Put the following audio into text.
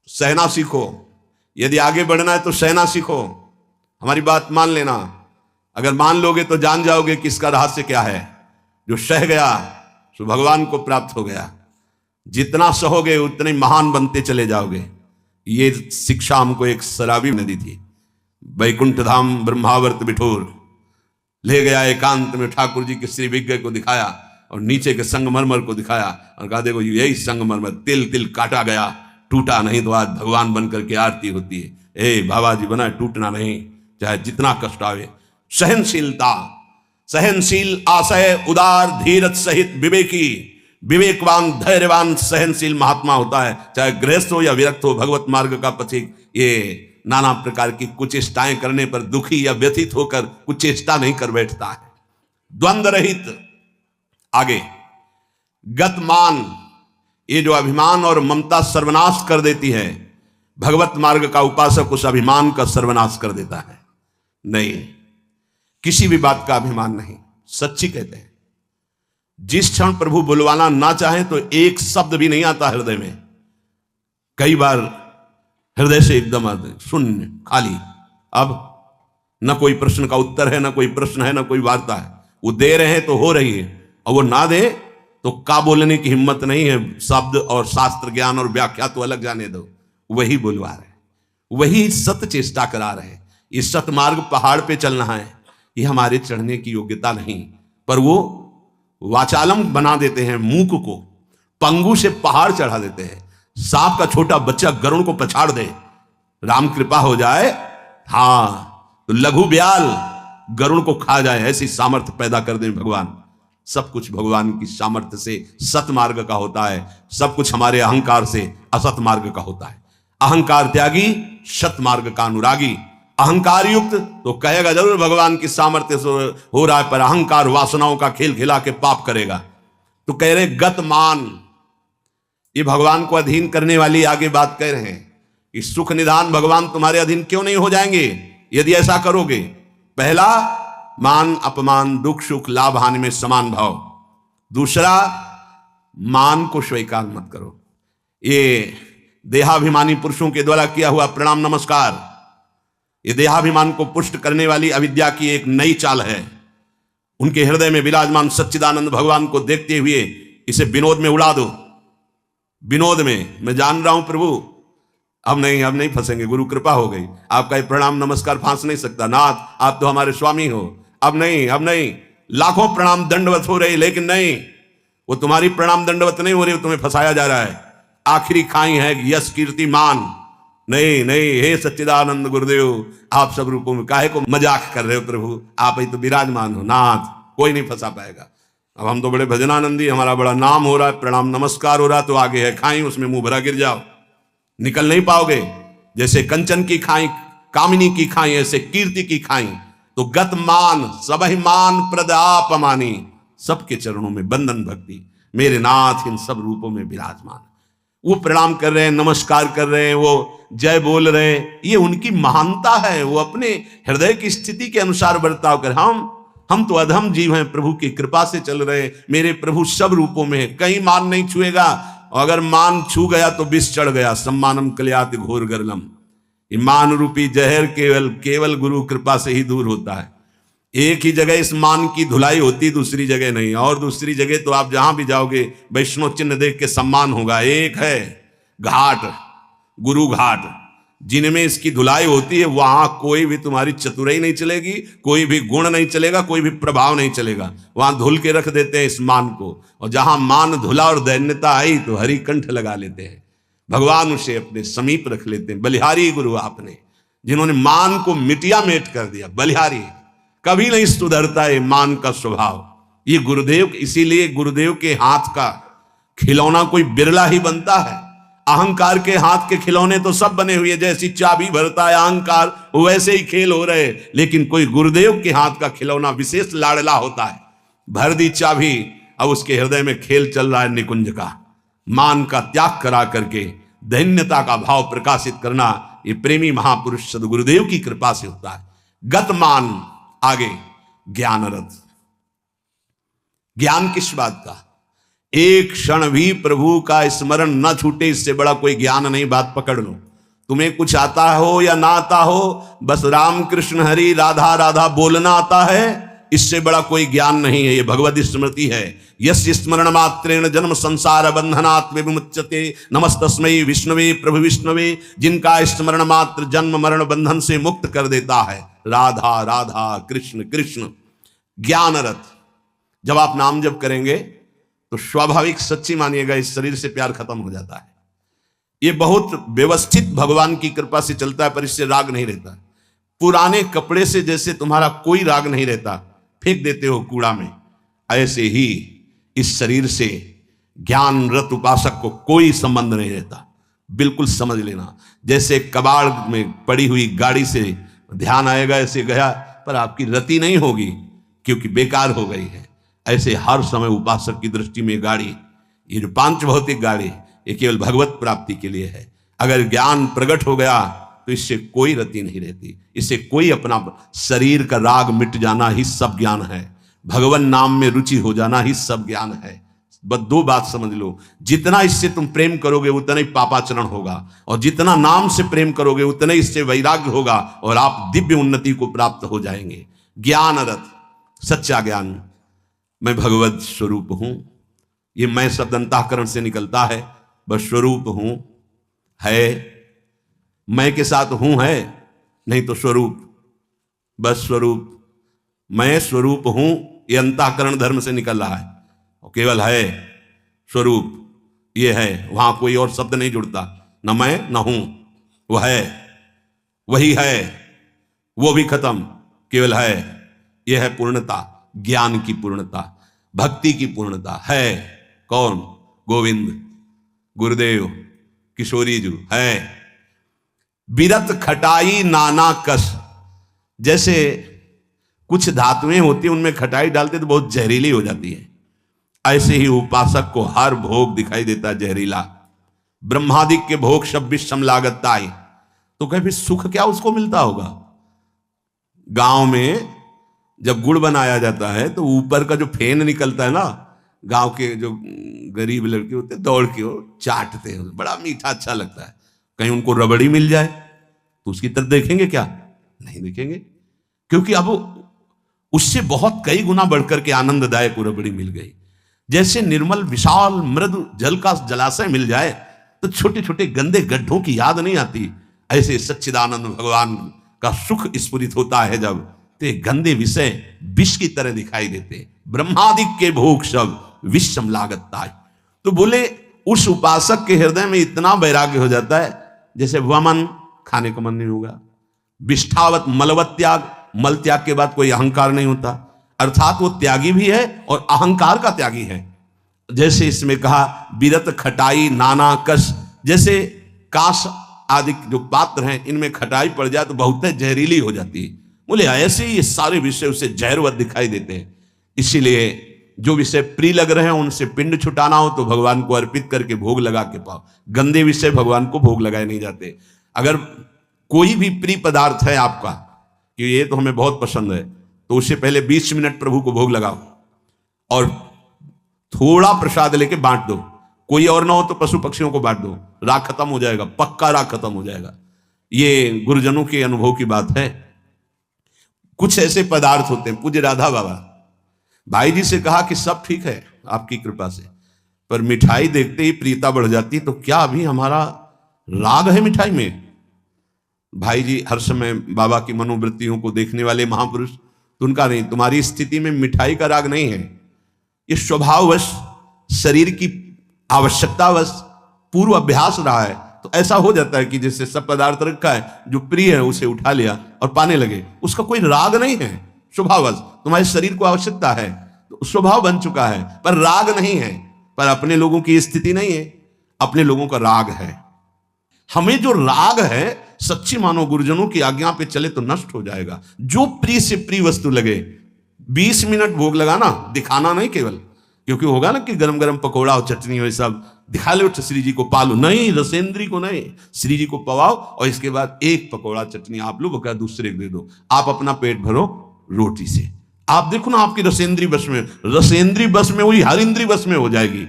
सहना सीखो। यदि आगे बढ़ना है तो सहना सीखो। हमारी बात मान लेना। अगर मान लोगे तो जान जाओगे कि इसका रहस्य क्या है। जो सह गया सो भगवान को प्राप्त हो गया। जितना सहोगे उतने महान बनते चले जाओगे। ये शिक्षा हमको एक शराबी ने दी थी। वैकुंठ धाम ब्रह्मावर्त बिठोर ले गया, एकांत में ठाकुर जी के श्री विग्रह को दिखाया और नीचे के संगमरमर को दिखाया और कहा देखो यही संगमरमर तिल तिल काटा गया, टूटा नहीं तो आज भगवान बनकर के आरती होती है। ए बाबा जी बना टूटना नहीं, चाहे जितना कष्ट आवे। सहनशीलता, सहनशील, आशय, उदार, धीरज सहित विवेकी, विवेकवान, धैर्यवान, सहनशील महात्मा होता है। चाहे गृहस्थ हो या विरक्त हो, भगवत मार्ग का पथिक ये नाना प्रकार की कुचेष्टाएं करने पर दुखी या व्यथित होकर कुचेष्टा नहीं कर बैठता है। द्वंद्व रहित। आगे गतमान, ये जो अभिमान और ममता सर्वनाश कर देती है। भगवत मार्ग का उपासक उस अभिमान का सर्वनाश कर देता है। नहीं, किसी भी बात का अभिमान नहीं। सच्ची कहते हैं जिस क्षण प्रभु बुलवाना ना चाहे तो एक शब्द भी नहीं आता हृदय में। कई बार हृदय से एकदम शून्य खाली। अब न कोई प्रश्न का उत्तर है, न कोई प्रश्न है, न कोई वार्ता है। वो दे रहे हैं तो हो रही है, और वो ना दे तो का बोलने की हिम्मत नहीं है। शब्द और शास्त्र ज्ञान और व्याख्या तो अलग जाने दो। वही बुलवा रहे, वही सत्य चेष्टा करा रहे। ये सतमार्ग पहाड़ पे चलना है, ये हमारे चढ़ने की योग्यता नहीं। पर वो वाचालम बना देते हैं। मूक को पंगु से पहाड़ चढ़ा देते हैं। सांप का छोटा बच्चा गरुड़ को पछाड़ दे, राम कृपा हो जाए, हाँ तो लघु ब्याल गरुड़ को खा जाए, ऐसी सामर्थ्य पैदा कर दे भगवान। सब कुछ भगवान की सामर्थ्य से सतमार्ग का होता है। सब कुछ हमारे अहंकार से असत मार्ग का होता है। अहंकार त्यागी, सतमार्ग का अनुरागी। अहंकार युक्त तो कहेगा जरूर भगवान की सामर्थ्य से हो रहा है, पर अहंकार वासनाओं का खेल खिला के पाप करेगा। तो कह रहे गतमान, ये भगवान को अधीन करने वाली आगे बात कह रहे हैं कि सुख निधान भगवान तुम्हारे अधीन क्यों नहीं हो जाएंगे यदि ऐसा करोगे। पहला, मान अपमान दुख सुख लाभ हानि में समान भाव। दूसरा, मान को स्वीकार मत करो। ये देहाभिमानी पुरुषों के द्वारा किया हुआ प्रणाम नमस्कार, ये देहाभिमान को पुष्ट करने वाली अविद्या की एक नई चाल है। उनके हृदय में विराजमान सच्चिदानंद भगवान को देखते हुए इसे विनोद में उड़ा दो। विनोद में, मैं जान रहा हूं प्रभु अब नहीं फंसेंगे, गुरु कृपा हो गई, आपका ये प्रणाम नमस्कार फांस नहीं सकता, नाथ आप तो हमारे स्वामी हो, अब नहीं। लाखों प्रणाम दंडवत हो रही, लेकिन नहीं, वो तुम्हारी प्रणाम दंडवत नहीं हो रही, वो तुम्हें फंसाया जा रहा है। आखिरी खाई है यश कीर्ति मान। नहीं, हे सच्चिदानंद गुरुदेव, आप सब रूपों में काहे को मजाक कर रहे हो प्रभु, आप ही तो विराजमान हो नाथ, कोई नहीं फंसा पाएगा। अब हम तो बड़े भजनानंदी, हमारा बड़ा नाम हो रहा है, प्रणाम नमस्कार हो रहा है, तो आगे है खाई, उसमें मुंह भरा गिर जाओ, निकल नहीं पाओगे। जैसे कंचन की खाई, कामिनी की खाई, ऐसे कीर्ति की खाई। तो गतमान, सबहिमान प्रदापमानी, सबके चरणों में बंधन भक्ति, मेरे नाथ इन सब रूपों में विराजमान। वो प्रणाम कर रहे हैं, नमस्कार कर रहे हैं, वो जय बोल रहे हैं, ये उनकी महानता है। वो अपने हृदय की स्थिति के अनुसार बर्ताव कर। हम तो अधम जीव हैं, प्रभु की कृपा से चल रहे हैं। मेरे प्रभु सब रूपों में है, कहीं मान नहीं छुएगा, और अगर मान छू गया तो विष चढ़ गया। सम्मानम कल्याति घोर गरलम, ये मान रूपी जहर केवल गुरु कृपा से ही दूर होता है। एक ही जगह इस मान की धुलाई होती, दूसरी जगह नहीं। और दूसरी जगह तो आप जहां भी जाओगे वैष्णव चिन्ह देख के सम्मान होगा। एक है घाट, गुरु घाट, जिनमें इसकी धुलाई होती है, वहां कोई भी तुम्हारी चतुराई नहीं चलेगी, कोई भी गुण नहीं चलेगा, कोई भी प्रभाव नहीं चलेगा। वहां धुल के रख देते हैं इस मान को, और जहां मान धुला और दैन्यता आई तो हरि कंठ लगा लेते हैं। भगवान उसे अपने समीप रख लेते हैं। बलिहारी गुरु आपने, जिन्होंने मान को मिटिया मेट कर दिया। बलिहारी कभी नहीं सुधरता है मान का स्वभाव। ये गुरुदेव, इसीलिए गुरुदेव के हाथ का खिलौना कोई बिरला ही बनता है। अहंकार के हाथ के खिलौने तो सब बने हुए, जैसी चाबी भरता है अहंकार, वैसे ही खेल हो रहे। लेकिन कोई गुरुदेव के हाथ का खिलौना विशेष लाडला होता है। भर दी चाबी, अब उसके हृदय में खेल चल रहा है निकुंज का। मान का त्याग करा करके दैन्यता का भाव प्रकाशित करना, ये प्रेमी महापुरुष सदगुरुदेव की कृपा से होता है। गतमान। आगे ज्ञानरथ। ज्ञान किस बात का? एक क्षण भी प्रभु का स्मरण न छूटे, इससे बड़ा कोई ज्ञान नहीं। बात पकड़ लो। तुम्हें कुछ आता हो या ना आता हो, बस राम कृष्ण हरि राधा राधा बोलना आता है, इससे बड़ा कोई ज्ञान नहीं है। ये भगवत स्मृति है। यस्य स्मरण मात्रेण जन्म संसार बंधनात् विमुच्यते नमस्तस्मै विष्णुवे प्रभु विष्णुवे। जिनका स्मरण मात्र जन्म मरण बंधन से मुक्त कर देता है। राधा राधा कृष्ण कृष्ण। ज्ञान रथ। जब आप नाम जप करेंगे तो स्वाभाविक, सच्ची मानिएगा, इस शरीर से प्यार खत्म हो जाता है। ये बहुत व्यवस्थित भगवान की कृपा से चलता है, पर इससे राग नहीं रहता। पुराने कपड़े से जैसे तुम्हारा कोई राग नहीं रहता, फेंक देते हो कूड़ा में, ऐसे ही इस शरीर से ज्ञान रत उपासक को कोई संबंध नहीं रहता। बिल्कुल समझ लेना। जैसे कबाड़ में पड़ी हुई गाड़ी से ध्यान आएगा, ऐसे गया, पर आपकी रति नहीं होगी क्योंकि बेकार हो गई है। ऐसे हर समय उपासक की दृष्टि में गाड़ी, ये जो पांच भौतिक गाड़ी, ये केवल भगवत प्राप्ति के लिए है। अगर ज्ञान प्रकट हो गया तो इससे कोई रति नहीं रहती, इससे कोई अपना शरीर का राग मिट जाना ही सब ज्ञान है। भगवान नाम में रुचि हो जाना ही सब ज्ञान है। बस दो बात समझ लो, जितना इससे तुम प्रेम करोगे उतना ही पापाचरण होगा, और जितना नाम से प्रेम करोगे उतना ही इससे वैराग्य होगा, और आप दिव्य उन्नति को प्राप्त हो जाएंगे। ज्ञान रथ, सच्चा ज्ञान। मैं भगवत स्वरूप हूं, ये मैं शब्द अंतःकरण से निकलता है। बस स्वरूप हूं है, मैं के साथ हूं है, नहीं तो स्वरूप, बस स्वरूप। मैं स्वरूप हूं, ये अंतःकरण धर्म से निकल रहा है, और केवल है स्वरूप, ये है। वहां कोई और शब्द नहीं जुड़ता, न मैं न हूं, वह है, वही है, वो भी खत्म, केवल है। यह है पूर्णता, ज्ञान की पूर्णता, भक्ति की पूर्णता है। कौन? गोविंद, गुरुदेव, किशोरी जी है। बिरत खटाई नाना कस। जैसे कुछ धातुएं होती हैं, उनमें खटाई डालते तो बहुत जहरीली हो जाती है, ऐसे ही उपासक को हर भोग दिखाई देता है जहरीला। ब्रह्मादिक के भोग 26 लागताई। तो कहे फिर सुख क्या उसको मिलता होगा? गांव में जब गुड़ बनाया जाता है तो ऊपर का जो फेन निकलता है ना, गांव के जो गरीब लड़के होते हैं दौड़ के वो चाटते हैं, बड़ा मीठा अच्छा लगता है। कहीं उनको रबड़ी मिल जाए तो उसकी तरफ देखेंगे क्या? नहीं देखेंगे, क्योंकि अब उससे बहुत कई गुना बढ़कर के आनंददायक रबड़ी मिल गई। जैसे निर्मल विशाल मृदु जल का जलाशय मिल जाए तो छोटे छोटे गंदे गड्ढों की याद नहीं आती, ऐसे सच्चिदानंद भगवान का सुख स्फुरित होता है जब, तो गंदे विषय विष की तरह दिखाई देते। ब्रह्मादिक के भोग सब विषम लागता है। तो बोले उस उपासक के हृदय में इतना वैराग्य हो जाता है, जैसे वमन, खाने का मन नहीं होगा, विष्ठावत मलवत त्याग, मल त्याग के बाद कोई अहंकार नहीं होता, अर्थात वो त्यागी भी है और अहंकार का त्यागी है। जैसे इसमें कहा बिरत खटाई नाना कस, जैसे कांस आदि जो पात्र हैं इनमें खटाई पड़ जाए तो बहुत जहरीली हो जाती है। बोले ऐसे ही ये सारे विषय उसे जहरवत दिखाई देते हैं। इसीलिए जो विषय प्रिय लग रहे हैं उनसे पिंड छुटाना हो तो भगवान को अर्पित करके भोग लगा के पाओ। गंदे विषय भगवान को भोग लगाए नहीं जाते। अगर कोई भी प्रिय पदार्थ है आपका कि ये तो हमें बहुत पसंद है, तो उससे पहले 20 मिनट प्रभु को भोग लगाओ और थोड़ा प्रसाद लेके बांट दो। कोई और ना हो तो पशु पक्षियों को बांट दो, राग खत्म हो जाएगा, पक्का राग खत्म हो जाएगा। ये गुरुजनों के अनुभव की बात है। कुछ ऐसे पदार्थ होते हैं, पूज्य राधा बाबा भाई जी से कहा कि सब ठीक है आपकी कृपा से, पर मिठाई देखते ही प्रियता बढ़ जाती, तो क्या अभी हमारा राग है मिठाई में? भाई जी हर समय बाबा की मनोवृत्तियों को देखने वाले महापुरुष, तो उनका नहीं, तुम्हारी स्थिति में मिठाई का राग नहीं है, ये स्वभाववश शरीर की आवश्यकतावश पूर्व अभ्यास रहा है। तो ऐसा हो जाता है कि जैसे सब पदार्थ रखा है, जो प्रिय है उसे उठा लिया और पाने लगे, उसका कोई राग नहीं है, स्वभाववश तुम्हारे शरीर को आवश्यकता है तो स्वभाव बन चुका है, पर राग नहीं है। पर अपने लोगों की स्थिति नहीं है, अपने लोगों का राग है। हमें जो राग है, सच्ची मानो गुरुजनों की आज्ञा पे चले तो नष्ट हो जाएगा। जो प्रिय से प्रिय वस्तु लगे 20 मिनट भोग लगाना, दिखाना नहीं केवल, क्योंकि होगा ना कि गरम गरम पकौड़ा और चटनी हो सब दिखा लो, श्री जी को पालो, नहीं रसेंद्री को नहीं, श्री जी को पवाओ और इसके बाद एक पकौड़ा चटनी आप लो, बका दूसरे को दे दो, आप अपना पेट भरो रोटी से। आप देखो ना आपकी रसेंद्री बस में, रसेंद्री बस में हुई हर इंद्री बस में हो जाएगी।